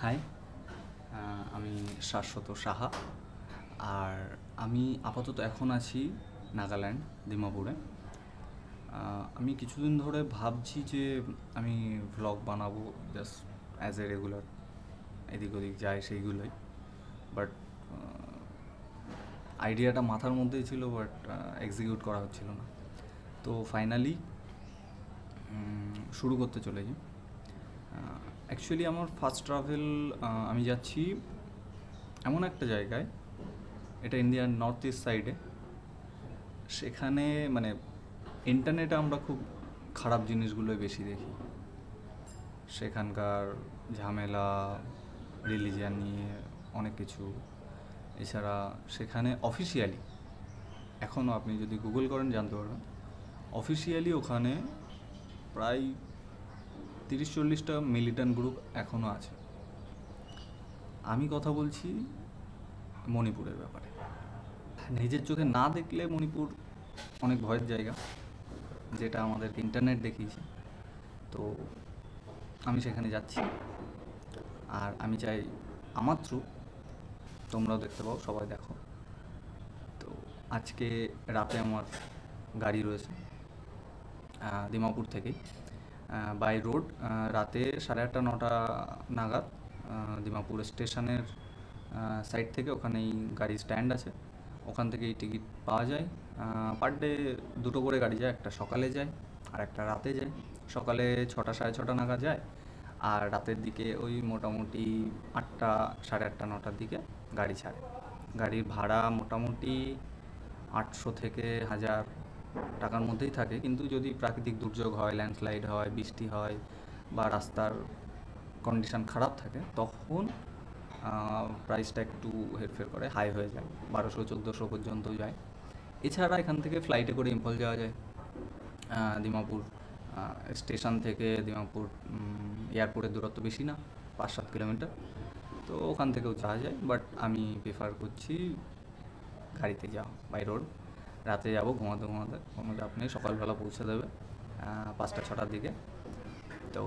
High, আমি শাশ্বত সাহা। আর আমি আপাতত এখন আছি নাগাল্যান্ড, দিমাপুরে। আমি কিছুদিন ধরে ভাবছি যে আমি ভ্লগ বানাবো, জাস্ট অ্যাজ এ রেগুলার, এদিক ওদিক যায় সেইগুলোই। বাট আইডিয়াটা মাথার মধ্যেই ছিল, বাট এক্সিকিউট করা হচ্ছিল না। তো ফাইনালি শুরু করতে চলেছি। অ্যাকচুয়ালি আমার ফার্স্ট ট্রাভেল, আমি যাচ্ছি এমন একটা জায়গায়, এটা ইন্ডিয়ার নর্থ ইস্ট সাইডে। সেখানে মানে ইন্টারনেটে আমরা খুব খারাপ জিনিসগুলোই বেশি দেখি, সেখানকার ঝামেলা, রিলিজিয়ান নিয়ে অনেক কিছু। এছাড়া সেখানে অফিসিয়ালি, এখনও আপনি যদি গুগল করেন জানতে পারবেন, অফিসিয়ালি ওখানে প্রায় 30-40টা মিলিটেন্ট গ্রুপ এখনও আছে। আমি কথা বলছি মণিপুরের ব্যাপারে। নিজের চোখে না দেখলে মণিপুর অনেক ভয়ের জায়গা, যেটা আমাদেরকে ইন্টারনেট দেখিয়েছে। তো আমি সেখানে যাচ্ছি, আর আমি চাই আমার থ্রু তোমরাও দেখতে পাও, সবাই দেখো। তো আজকে রাতে আমার গাড়ি রয়েছে দিমাপুর থেকেই বাই রোড। রাতে 8:30-9টা নাগাদ দিমাপুর স্টেশনের সাইড থেকে, ওখানেই গাড়ি স্ট্যান্ড আছে, ওখান থেকেই টিকিট পাওয়া যায়। পার ডে 2টো করে গাড়ি যায়, একটা সকালে যায় আর একটা রাতে যায়। সকালে 6টা 6:30 নাগাদ যায়, আর রাতের দিকে ওই মোটামুটি 8টা 8:30 9টার দিকে গাড়ি ছাড়ে। গাড়ির ভাড়া মোটামুটি 800 থেকে 1000 টাকার মধ্যেই থাকে, কিন্তু যদি প্রাকৃতিক দুর্যোগ হয়, ল্যান্ডস্লাইড হয়, বৃষ্টি হয়, বা রাস্তার কন্ডিশান খারাপ থাকে, তখন প্রাইসটা একটু হেরফের করে, হাই হয়ে যায়, 1200-1400 পর্যন্ত যায়। এছাড়া এখান থেকে ফ্লাইটে করে ইম্ফল যাওয়া যায়। দিমাপুর স্টেশন থেকে দিমাপুর এয়ারপোর্টের দূরত্ব বেশি না, 5-7 কিলোমিটার। তো ওখান থেকেও যাওয়া যায়, বাট আমি প্রেফার করছি গাড়িতে যাওয়া, বাই রোড। রাতে যাব ঘুমাতে ঘুমাতে, কোনো চাপ নেই, সকালবেলা পৌঁছে দেবে 5টা 6টার দিকে। তো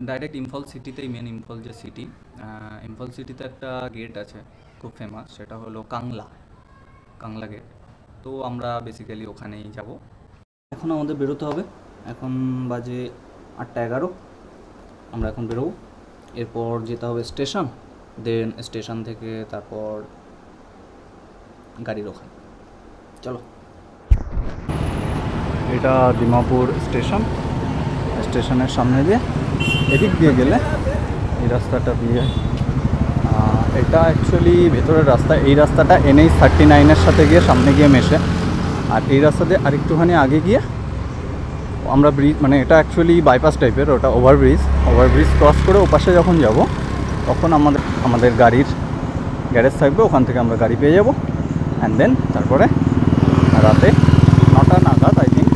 ডাইরেক্ট ইম্ফল সিটিতেই, মেন ইম্ফল যে সিটি, ইম্ফল সিটিতে একটা গেট আছে খুব ফেমাস, সেটা হলো কাংলা গেট। তো আমরা বেসিক্যালি ওখানেই যাব। এখন আমাদের বেরোতে হবে, এখন বাজে 8:11। আমরা এখন বেরোবো, এরপর যেতে হবে স্টেশন, দেন স্টেশন থেকে তারপর গাড়ির ওখানে। চলো। এটা দিমাপুর স্টেশন, স্টেশনের সামনে দিয়ে এদিক দিয়ে গেলে এই রাস্তাটা দিয়ে, এটা অ্যাকচুয়ালি ভেতরের রাস্তা। এই রাস্তাটা NH 39-এর সাথে গিয়ে সামনে গিয়ে মেশে, আর এই রাস্তা দিয়ে আরেকটুখানি আগে গিয়ে আমরা ব্রিজ, মানে এটা অ্যাকচুয়ালি বাইপাস টাইপের, ওটা ওভারব্রিজ ক্রস করে ওপাশে যখন যাব, তখন আমাদের গাড়ির গ্যারেজ থাকবে, ওখান থেকে আমরা গাড়ি পেয়ে যাব। অ্যান্ড দেন তারপরে রাতে 9টা নাগাদ আই থিঙ্ক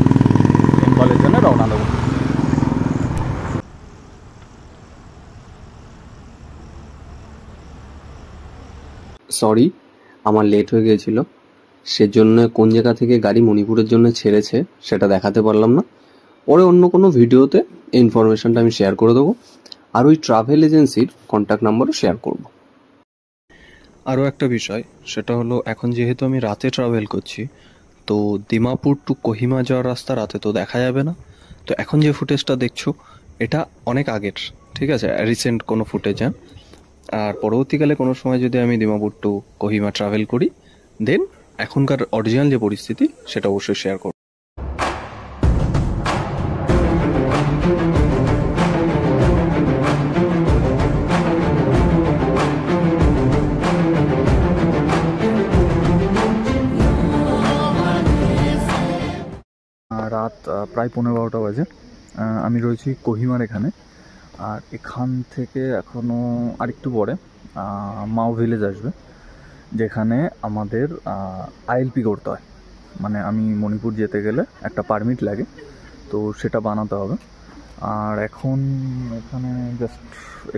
ইম্ফলের জন্য রওনা দেবো। সরি, আমার লেট হয়ে গিয়েছিল, সেজন্য কোন জায়গা থেকে গাড়ি মণিপুরের জন্য ছেড়েছে সেটা দেখাতে পারলাম না। পরে অন্য কোনো ভিডিওতে এই ইনফরমেশনটা আমি শেয়ার করে দেবো, আর ওই ট্রাভেল এজেন্সির কন্ট্যাক্ট নাম্বারও শেয়ার করব। আরও একটা বিষয়, সেটা হলো এখন যেহেতু আমি রাতে ট্রাভেল করছি, তো দিমাপুর টু কোহিমা যাওয়ার রাস্তা রাতে তো দেখা যাবে না। তো এখন যে ফুটেজটা দেখছো এটা অনেক আগের, ঠিক আছে, রিসেন্ট কোনো ফুটেজ। আর পরবর্তীকালে কোনো সময় যদি আমি দিমাপুর টু কোহিমা ট্রাভেল করি, দেন এখনকার অরিজিনাল যে পরিস্থিতি সেটা অবশ্যই শেয়ার করব। রাত প্রায় 11:15 বাজে। আমি রয়েছি কোহিমার এখানে, আর এখান থেকে এখনও আরেকটু পরে মাও ভিলেজ আসবে, যেখানে আমাদের ILP করতে হয়। মানে আমি মণিপুর যেতে গেলে একটা পারমিট লাগে, তো সেটা বানাতে হবে। আর এখন এখানে জাস্ট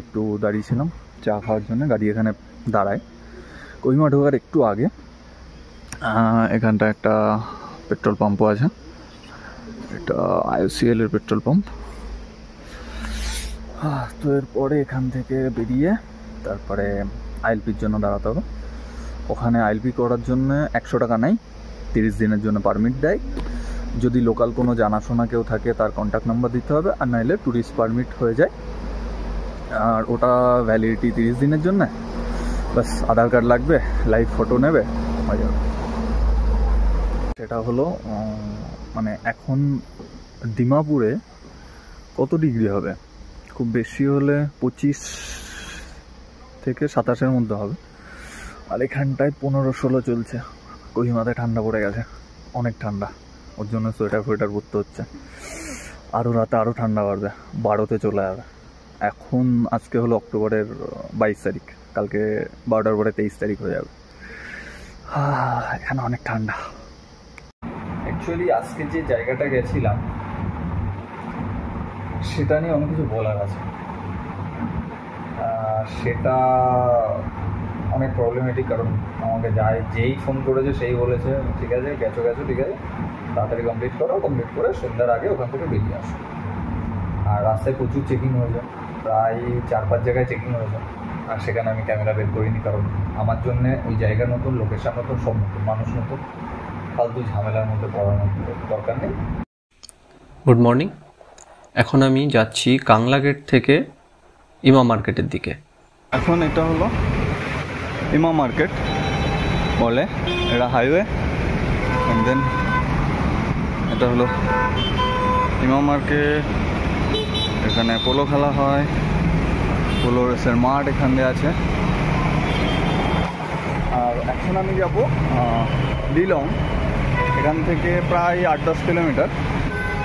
একটু দাঁড়িয়েছিলাম চা খাওয়ার জন্য, গাড়ি এখানে দাঁড়ায় কোহিমা ঢোকার একটু আগে। এখানটা একটা পেট্রোল পাম্পও আছে, এটা IOCL এর পেট্রোল পাম্প। তো এরপরে এখান থেকে বেরিয়ে তারপরে আইএলপির জন্য দাঁড়াতে হবে। ওখানে আইএলপি করার জন্য 100 টাকা নেয়, 30 দিনের জন্য পারমিট দেয়। যদি লোকাল কোনো জানাশোনা কেউ থাকে তার কন্ট্যাক্ট নাম্বার দিতে হবে, আর নাইলে ট্যুরিস্ট পারমিট হয়ে যায়। আর ওটা ভ্যালিডিটি 30 দিনের জন্য। বাস আধার কার্ড লাগবে, লাইভ ফটো নেবে, হয়ে যাবে। সেটা হলো মানে এখন ডিমাপুরে কত ডিগ্রি হবে, খুব বেশি হলে 25 থেকে 27-এর মধ্যে হবে। আর এখানটায় 15-16 চলছে। কোহিমাতে ঠান্ডা পড়ে গেছে, অনেক ঠান্ডা, ওর জন্য সোয়েটার ফোয়েটার পরতে হচ্ছে। আরও রাতে আরও ঠান্ডা বাড়বে, 12তে চলে যাবে। এখন আজকে হলো অক্টোবরের 22 তারিখ, কালকে 12টার পরে 23 তারিখ হয়ে যাবে। এখানে অনেক ঠান্ডা। অ্যাকচুয়ালি আজকে যে জায়গাটা গেছিলাম সেটা নিয়ে অনেক কিছু বলার আছে। সেটা অনেক প্রবলেমেটিক, কারণ আমাকে যেই ফোন করেছে সেই বলেছে ঠিক আছে গেছো ঠিক আছে, তাড়াতাড়ি কমপ্লিট করে সন্ধ্যার আগে ওখান থেকে বেরিয়ে আসো। আর রাস্তায় প্রচুর চেকিং হয়েছে, প্রায় 4-5 জায়গায় চেকিং হয়েছে। আর সেখানে আমি ক্যামেরা বের করিনি, কারণ আমার জন্যে ওই জায়গা নতুন, লোকেশন নতুন, সব নতুন, মানুষ নতুন, ফালতু ঝামেলার মধ্যে পড়ার দরকার নেই। Good morning. এখন আমি যাচ্ছি কাংলা গেট থেকে ইমা মার্কেটের দিকে। এখন এটা হলো ইমা মার্কেট বলে, এটা হাইওয়ে। অ্যান্ড দেন এটা হলো ইমা মার্কেট। এখানে পোলো খেলা হয়, পোলো রেসের মাঠ এখান দিয়ে আছে। আর এখন আমি যাব লিলং, এখান থেকে প্রায় 8-10 কিলোমিটার।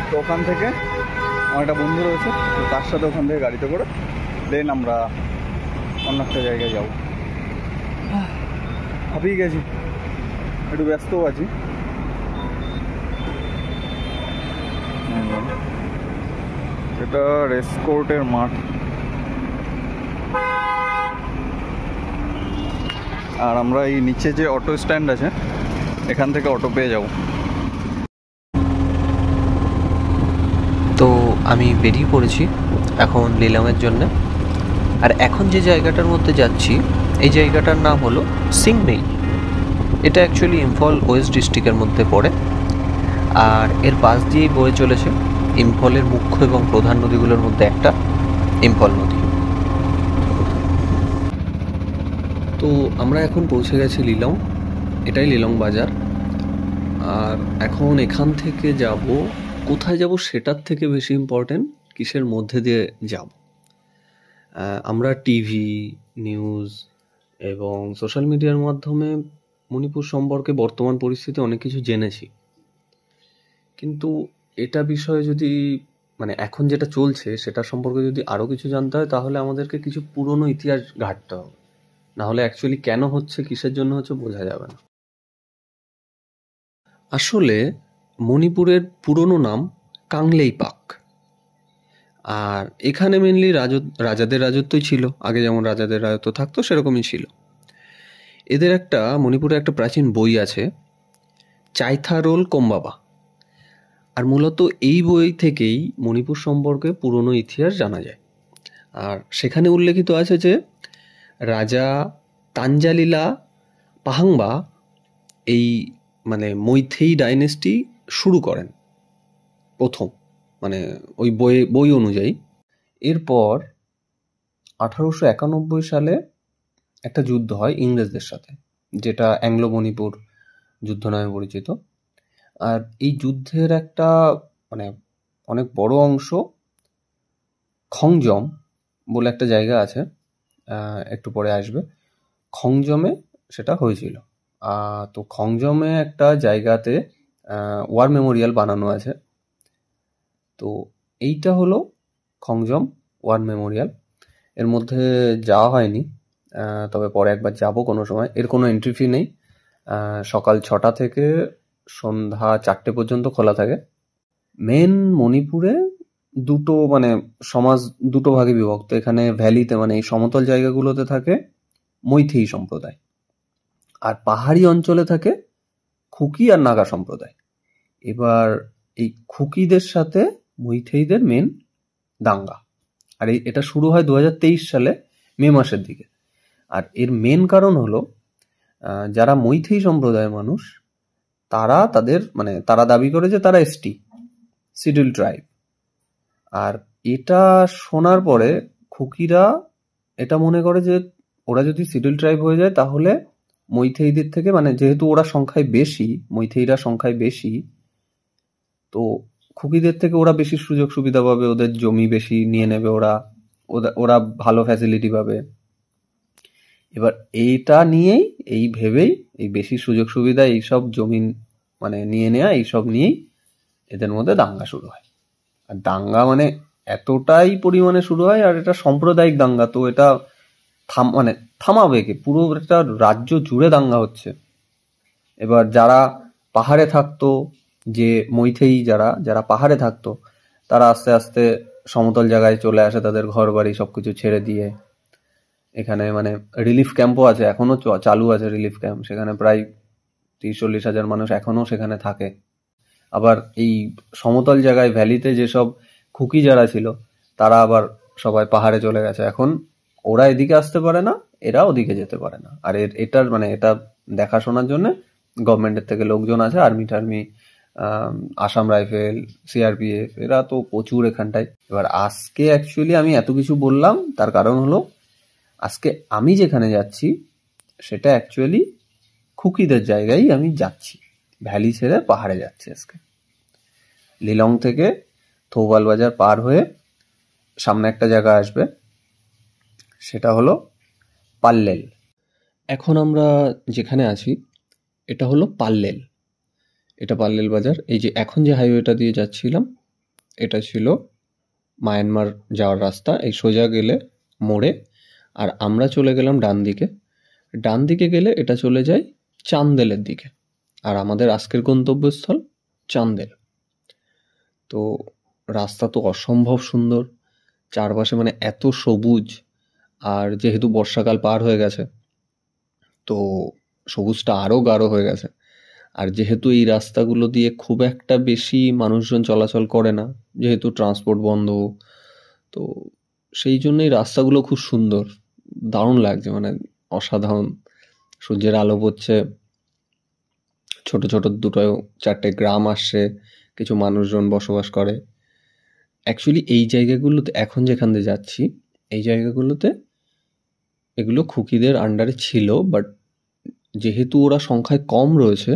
তো ওখান থেকে আমার একটা বন্ধু রয়েছে, তো তার সাথে ওখান থেকে গাড়িতে করে দেন আমরা অন্য একটা জায়গায় যাবো। হাঁপিয়ে গেছি, একটু ব্যস্তও আছি। এটা রেস কোর্টের মাঠ। আর আমরা এই নিচে যে অটো স্ট্যান্ড আছে এখান থেকে অটো পেয়ে যাব। তো আমি বেরিয়ে পড়েছি এখন লিলংয়ের জন্য। আর এখন যে জায়গাটার মধ্যে যাচ্ছি এই জায়গাটার নাম হলো সিংমেই। এটা অ্যাকচুয়ালি ইম্ফল ওয়েস্ট ডিস্ট্রিক্টের মধ্যে পড়ে। আর এর পাশ দিয়েই বয়ে চলেছে ইম্ফলের মুখ্য এবং প্রধান নদীগুলোর মধ্যে একটা ইম্ফল নদী। তো আমরা এখন পৌঁছে গেছি লিলং, এটাই লিলং বাজার। আর এখন এখান থেকে যাব, কোথায় যাব সেটার থেকে বেশি ইম্পর্টেন্ট কিসের মধ্যে দিয়ে যাব। আমরা টিভি, নিউজ এবং সোশ্যাল মিডিয়ার মাধ্যমে মণিপুর সম্পর্কে বর্তমান পরিস্থিতি অনেক কিছু জেনেছি, কিন্তু এটা বিষয়ে যদি মানে এখন যেটা চলছে সেটা সম্পর্কে যদি আরও কিছু জানতে হয় তাহলে আমাদেরকে কিছু পুরনো ইতিহাস ঘাঁটতে হবে, নাহলে অ্যাকচুয়ালি কেন হচ্ছে, কিসের জন্য হচ্ছে বোঝা যাবে না। আসলে মণিপুরের পুরনো নাম কাংলেইপাক। আর এখানে মেনলি রাজাদের রাজত্বই ছিল, আগে যেমন রাজাদের রাজত্ব থাকতো সেরকমই ছিল। এদের একটা মণিপুরে একটা প্রাচীন বই আছে, চাইথারোল কোম্বাবা। আর মূলত এই বই থেকেই মণিপুর সম্পর্কে পুরনো ইতিহাস জানা যায়। আর সেখানে উল্লেখিত আছে যে রাজা তাঞ্জালিলা পাহাংবা এই মানে মৈথেই ডাইনেস্টি শুরু করেন প্রথম, মানে ওই বই অনুযায়ী। এরপর 1891 সালে একটা যুদ্ধ হয় ইংরেজদের সাথে, যেটা অ্যাংলো মণিপুর যুদ্ধ নামে পরিচিত। আর এই যুদ্ধের একটা মানে অনেক বড় অংশ খংজম বলে একটা জায়গা আছে, একটু পরে আসবে, খংজমে সেটা হয়েছিল। তো খংজমে একটা জায়গাতে ওয়ার মেমোরিয়াল বানানো আছে। তো এইটা হলো খংজম ওয়ার মেমোরিয়াল। এর মধ্যে যাওয়া হয়নি, তবে পরে একবার যাব কোনো সময়। এর কোনো এন্ট্রি ফি নেই, সকাল 6টা থেকে সন্ধ্যা 4টে পর্যন্ত খোলা থাকে। মেন মণিপুরে দুটো মানে সমাজ দুটো ভাগে বিভক্ত। এখানে ভ্যালিতে মানে এই সমতল জায়গাগুলোতে থাকে মৈথেই সম্প্রদায়, আর পাহাড়ি অঞ্চলে থাকে খুকি আর নাগা সম্প্রদায়। এবার এই খুকিদের সাথে মৈথেইদের মেন দাঙ্গা। আর এটা শুরু হয় 2023 সালে মে মাসের দিকে। আর এর মেন কারণ হলো যারা মৈথেই সম্প্রদায়ের মানুষ তারা দাবি করে যে তারা এসটি, শিডিউল ট্রাইব। আর এটা শোনার পরে খুকিরা এটা মনে করে যে ওরা যদি শিডিউল ট্রাইব হয়ে যায় তাহলে মৈথেইদের থেকে, যেহেতু ওরা সংখ্যায় বেশি, মৈথেইরা সংখ্যায় বেশি, তো খুকিদের থেকে ওরা বেশি সুযোগ সুবিধা পাবে, ওদের জমি বেশি নিয়ে নেবে, ওরা ভালো ফ্যাসিলিটি পাবে। এবার এইটা নিয়েই, এই ভেবেই, এই বেশি সুযোগ সুবিধা, এইসব জমি নিয়ে নেওয়া, এইসব নিয়েই এদের মধ্যে দাঙ্গা শুরু হয়। আর দাঙ্গা এতটাই পরিমাণে শুরু হয়, আর এটা সাম্প্রদায়িক দাঙ্গা, তো এটা থামাবে কে? পুরো একটা রাজ্য জুড়ে দাঙ্গা হচ্ছে। এবার যারা পাহাড়ে থাকতো, যে মৈথেই যারা পাহাড়ে থাকতো, তারা আস্তে আস্তে সমতল জায়গায় চলে আসে, তাদের ঘর বাড়ি সবকিছু ছেড়ে দিয়ে। এখানে রিলিফ ক্যাম্পও আছে, এখনো চালু আছে রিলিফ ক্যাম্প, সেখানে প্রায় 30-40 হাজার মানুষ এখনো সেখানে থাকে। আবার এই সমতল জায়গায় ভ্যালিতে যেসব খুকি যারা ছিল, তারা আবার সবাই পাহাড়ে চলে গেছে। এখন ওরা এদিকে আসতে পারে না, এরা ওদিকে যেতে পারে না। আর এটা দেখাশোনার জন্য গভর্নমেন্টের থেকে লোকজন আছে, আর্মি টার্মি, আসাম রাইফেল, সিআরপিএফ, এরা তো প্রচুর এখানটায়। এবার আজকে অ্যাকচুয়ালি আমি এত কিছু বললাম, তার কারণ হলো আজকে আমি যেখানে যাচ্ছি সেটা অ্যাকচুয়ালি খুকিদের জায়গায় আমি যাচ্ছি, ভ্যালি ছেড়ে পাহাড়ে যাচ্ছি আজকে। লিলং থেকে থৌবাল বাজার পার হয়ে সামনে একটা জায়গা আসবে, সেটা হলো পাল্লেল। এখন আমরা যেখানে আছি এটা হলো পাল্লেল, এটা পাল্লেল বাজার। এই যে এখন যে হাইওয়েটা দিয়ে যাচ্ছিলাম, এটা ছিল মায়ানমার যাওয়ার রাস্তা। এই সোজা গেলে মোড়ে, আর আমরা চলে গেলাম ডান দিকে গেলে এটা চলে যায় চান্দেলের দিকে। আর আমাদের আজকের গন্তব্যস্থল চান্দেল। তো রাস্তা তো অসম্ভব সুন্দর, চারপাশে এত সবুজ, আর যেহেতু বর্ষাকাল পার হয়ে গেছে তো সবুজটা আরও গাঢ় হয়ে গেছে। আর যেহেতু এই রাস্তাগুলো দিয়ে খুব একটা বেশি মানুষজন চলাচল করে না, যেহেতু ট্রান্সপোর্ট বন্ধ, তো সেই জন্যই রাস্তাগুলো খুব সুন্দর, দারুণ লাগছে, অসাধারণ। সূর্যের আলো পড়ছে, ছোট ছোট 2-4টে গ্রাম আসছে, কিছু মানুষজন বসবাস করে। অ্যাকচুয়ালি এই জায়গাগুলোতে এখন যেখান দিয়ে যাচ্ছি, এই জায়গাগুলোতে এগুলো খুকিদের আন্ডারে ছিল, বাট যেহেতু ওরা সংখ্যায় কম রয়েছে,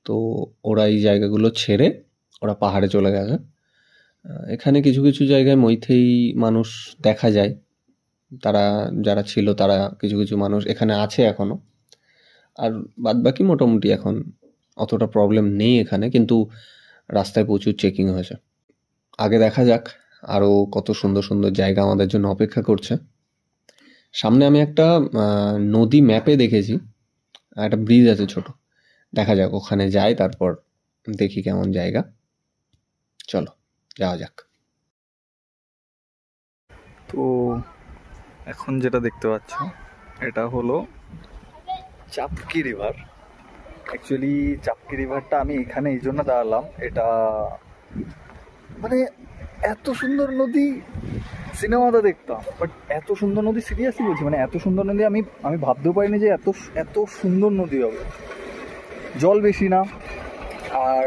তো ওরা এই জায়গাগুলো ছেড়ে ওরা পাহাড়ে চলে গেছে। এখানে কিছু কিছু জায়গায় মৈথেই মানুষ দেখা যায়, তারা যারা ছিল, তারা কিছু কিছু মানুষ এখানে আছে এখনো। আর বাদবাকি মোটামুটি এখন অতটা প্রবলেম নেই এখানে, কিন্তু রাস্তায় প্রচুর চেকিং হয়েছে। আগে দেখা যাক আরও কত সুন্দর সুন্দর জায়গা আমাদের জন্য অপেক্ষা করছে। সামনে আমি একটা নদী ম্যাপে দেখেছি, একটা ব্রিজ আছে ছোট, দেখা যাক ওখানে যাই, তারপর দেখি কেমন জায়গা। চলো যাওয়া যাক। তো এখন যেটা দেখতে পাচ্ছ এটা হলো চাপকি রিভার। অ্যাকচুয়ালি চাপকি রিভারটা আমি এখানে এই জন্য দাঁড়ালাম, এটা এত সুন্দর নদী সিনেমাতে দেখতাম, বাট এত সুন্দর নদী, সিরিয়াসলি বলছি, এত সুন্দর নদী আমি ভাবতেও পারিনি যে এত সুন্দর নদী হবে। জল বেশি না, আর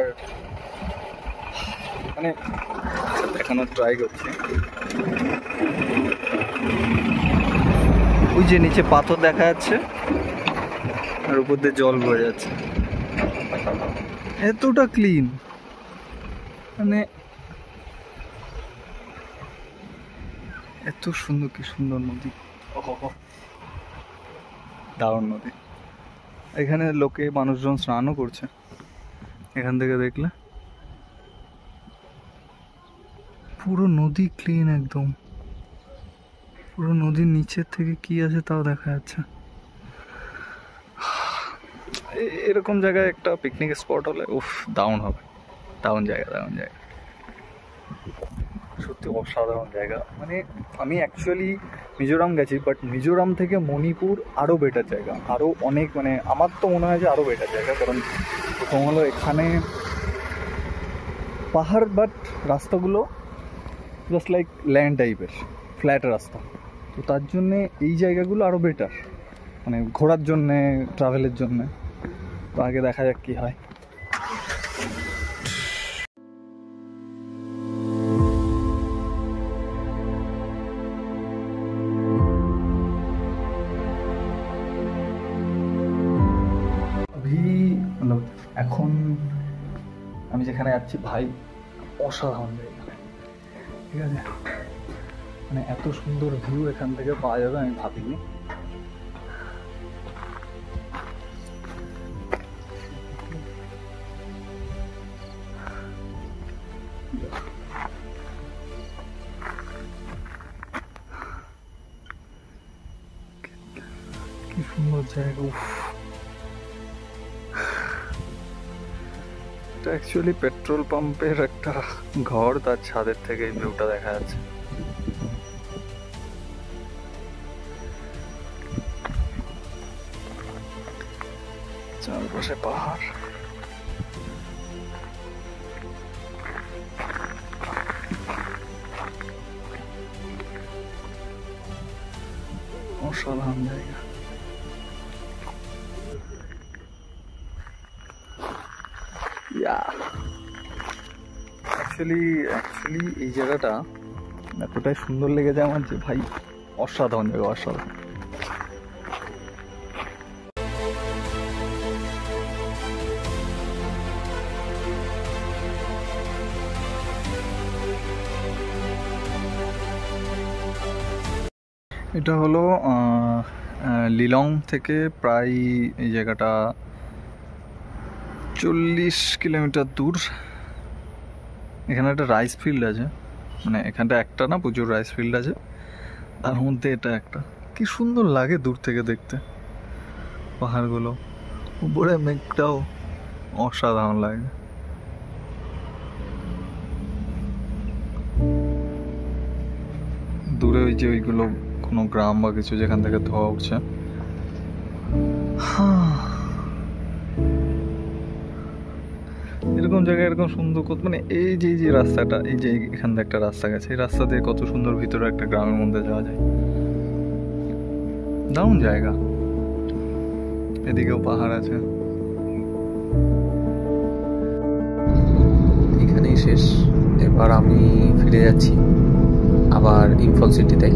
দেখানোর ট্রাই করছি। ওই যে নিচে পাথর দেখা যাচ্ছে, আর উপর দিয়ে জল বয়ে যাচ্ছে, এতটা ক্লিন, এত সুন্দর, কি সুন্দর নদী, দারুণ নদী। এখানে মানুষজন স্নানও করছে এখান থেকে দেখলে, পুরো নদী ক্লিন একদম, পুরো নদীর নিচের থেকে কি আছে তাও দেখা যাচ্ছে। এরকম জায়গায় একটা পিকনিক স্পট হলে দারুণ হবে, দারুণ জায়গা, সত্যি অসাধারণ জায়গা। আমি অ্যাকচুয়ালি মিজোরাম গেছি, বাট মিজোরাম থেকে মণিপুর আরও বেটার জায়গা, আরও অনেক, আমার তো মনে হয় যে আরও বেটার জায়গা। কারণ প্রথম হলো এখানে পাহাড়, বাট রাস্তাগুলো জাস্ট লাইক ল্যান্ড টাইপের, ফ্ল্যাট রাস্তা, তো তার জন্যে এই জায়গাগুলো আরও বেটার, মানে ঘোরার জন্যে, ট্রাভেলের জন্যে। তো আগে দেখা যাক কী হয়। এখন আমি যেখানে যাচ্ছি ভাই অসাধারণ জায়গা, ঠিক আছে, মানে এত সুন্দর ভিউ এখান থেকে পাওয়া যাবে আমি ভাবিনি। কি সুন্দর জায়গা। এটা অ্যাকচুয়ালি পেট্রোল পাম্পের একটা ঘর, তার ছাদের থেকে এই ভিউটা দেখা যাচ্ছে। চারপাশে পাহাড়। অসাধারণ জায়গা। অ্যাকচুয়ালি এই জায়গাটা এতটাই সুন্দর লেগেছে আমার যে ভাই অসাধারণ জায়গা, অসাধারণ। এটা হলো লিলং থেকে প্রায় এই জায়গাটা 40 কিলোমিটার দূর। এখানে একটা রাইস ফিল্ড আছে, মানে এখানটা একটা না, প্রচুর রাইস ফিল্ড আছে, তার মধ্যে এটা একটা। কি সুন্দর লাগে দূর থেকে দেখতে পাহাড়গুলো, উপরে মেঘটাও অসাধারণ লাগে। দূরে ওই যে ওইগুলো কোনো গ্রাম বা কিছু যেখান থেকে ধোয়া উঠছে। এরকম জায়গায় এরকম সুন্দর, মানে এই যে রাস্তাটা, এই যে এখান থেকে একটা রাস্তা গেছে, এই রাস্তা দিয়ে কত সুন্দর ভিতরে একটা গ্রামের মধ্যে যাওয়া যায়। দারুণ জায়গা। এদিকেও পাহাড় আছে। এখানেই শেষ। এবার আমি ফিরে যাচ্ছি আবার ইম্ফল সিটিতে,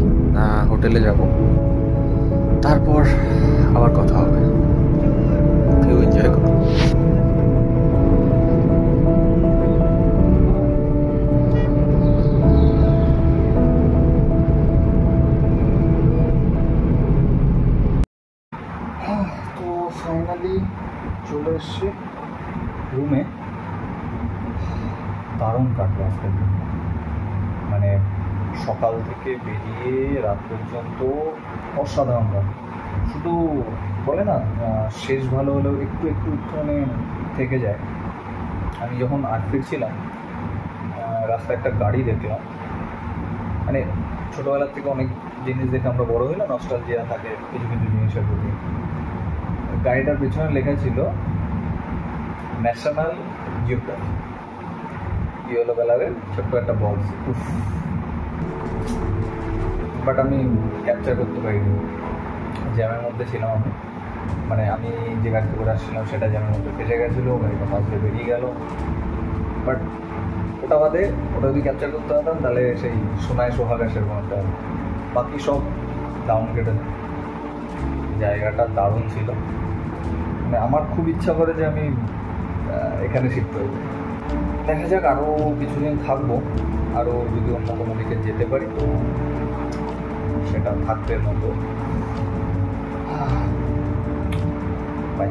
হোটেলে যাব, তারপর আবার কথা হবে। কেউ এনজয় করো। তো ফাইনালি চলে এসছি রুমে। দারুণ কাটলো আজকের দিন, মানে সকাল থেকে বেরিয়ে রাত পর্যন্ত অসাধারণ কাটলো। শুধু বলে না শেষ ভালো হলেও একটু মানে থেকে যায়। আমি যখন ফিরছিলাম রাস্তায় একটা গাড়ি দেখলাম, মানে ছোটোবেলার থেকে অনেক জিনিস দেখে আমরা বড় হইলাম, নস্টালজিয়া থাকে কিছু কিছু জিনিসের প্রতি। গাড়িটার পেছনে লেখা ছিল ন্যাশনাল জিওগ্রাফি, ইয়েলো কালারের ছোট্ট একটা বক্স। বাট আমি ক্যাপচার করতে পারিনি, জ্যামের মধ্যে ছিলাম আমি, মানে আমি যে গাড়িতে করে আসছিলাম সেটা জ্যামের মধ্যে ফেসে গেছিলো, গাড়িটা পাশ দিয়ে বেরিয়ে গেল। বাট ওটা বাদে ওটা যদি ক্যাপচার করতে পারতাম তাহলে সেই সোনায় সোহাগা সেরকম একটা, বাকি সব ডাউন কেটে। জায়গাটা দারুণ ছিল, মানে আমার খুব ইচ্ছা করে যে আমি এখানে শিফট হয়ে যাই। দেখা যাক আরও কিছুদিন থাকবো, আরও যদি অন্য কোনো দিকে যেতে পারি তো সেটা থাকতে মতো। বাই।